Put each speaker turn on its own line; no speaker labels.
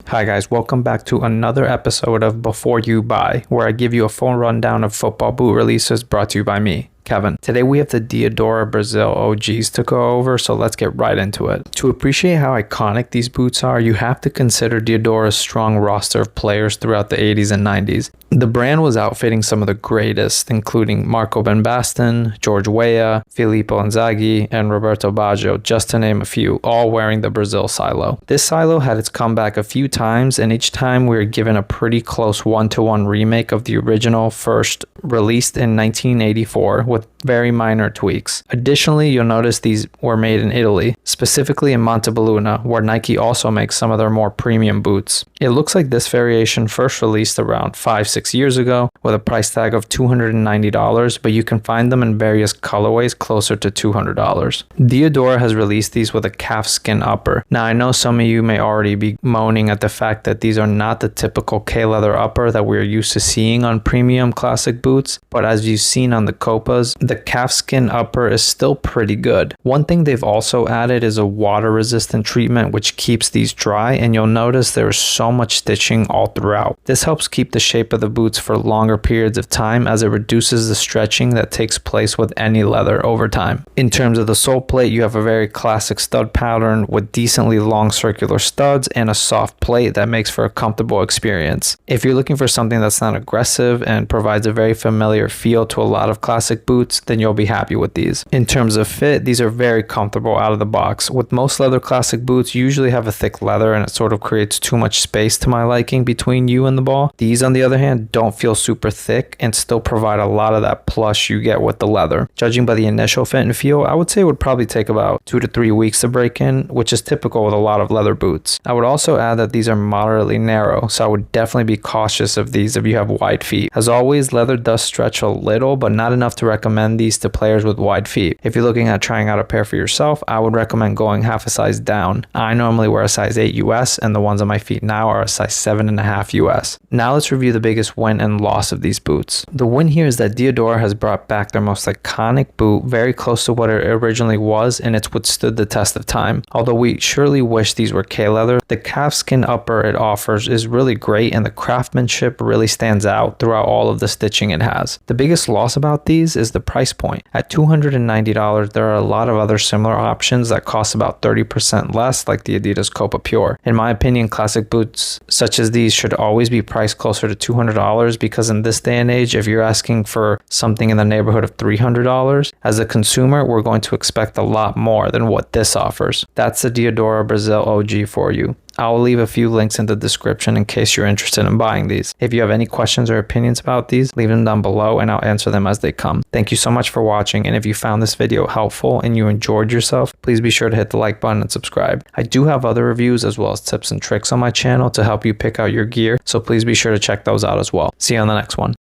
Hi guys, welcome back to another episode of Before You Buy, where I give you a full rundown of football boot releases brought to you by me, Kevin. Today we have the Diadora Brasil OGs to go over, so let's get right into it. To appreciate how iconic these boots are, you have to consider Diadora's strong roster of players throughout the 80s and 90s. The brand was outfitting some of the greatest, including Marco Van Basten, George Weah, Filippo Inzaghi, and Roberto Baggio, just to name a few, all wearing the Brazil silo. This silo had its comeback a few times, and each time we were given a pretty close one-to-one remake of the original, first released in 1984 with very minor tweaks. Additionally, you'll notice these were made in Italy, specifically in Montebelluna, where Nike also makes some of their more premium boots. It looks like this variation first released around 5-6 years ago with a price tag of $290, but you can find them in various colorways closer to $200. Diadora has released these with a calfskin upper. Now I know some of you may already be moaning at the fact that these are not the typical K-leather upper that we're used to seeing on premium classic boots, but as you've seen on the Copas, the calfskin upper is still pretty good. One thing they've also added is a water resistant treatment which keeps these dry, and you'll notice there is so much stitching all throughout. This helps keep the shape of the boots for longer periods of time as it reduces the stretching that takes place with any leather over time. In terms of the sole plate, you have a very classic stud pattern with decently long circular studs and a soft plate that makes for a comfortable experience. If you're looking for something that's not aggressive and provides a very familiar feel to a lot of classic boots, then you'll be happy with these. In terms of fit, these are very comfortable out of the box. With most leather classic boots, you usually have a thick leather and it sort of creates too much space to my liking between you and the ball. These, on the other hand, don't feel super thick and still provide a lot of that plush you get with the leather. Judging by the initial fit and feel, I would say it would probably take about 2 to 3 weeks to break in, which is typical with a lot of leather boots. I would also add that these are moderately narrow, so I would definitely be cautious of these if you have wide feet. As always, leather does stretch a little, but not enough to recommend these to players with wide feet. If you're looking at trying out a pair for yourself, I would recommend going half a size down. I normally wear a size 8 US, and the ones on my feet now are a size 7.5 US. Now let's review the biggest win and loss of these boots. The win here is that Diadora has brought back their most iconic boot, very close to what it originally was, and it's withstood the test of time. Although we surely wish these were K-leather, the calfskin upper it offers is really great, and the craftsmanship really stands out throughout all of the stitching it has. The biggest loss about these is the price point. At $290, there are a lot of other similar options that cost about 30% less, like the Adidas Copa Pure. In my opinion, classic boots such as these should always be priced closer to $200, because in this day and age, if you're asking for something in the neighborhood of $300, as a consumer, we're going to expect a lot more than what this offers. That's the Diadora Brasil OG for you. I'll leave a few links in the description in case you're interested in buying these. If you have any questions or opinions about these, leave them down below and I'll answer them as they come. Thank you so much for watching, and if you found this video helpful and you enjoyed yourself, please be sure to hit the like button and subscribe. I do have other reviews as well as tips and tricks on my channel to help you pick out your gear, so please be sure to check those out as well. See you on the next one.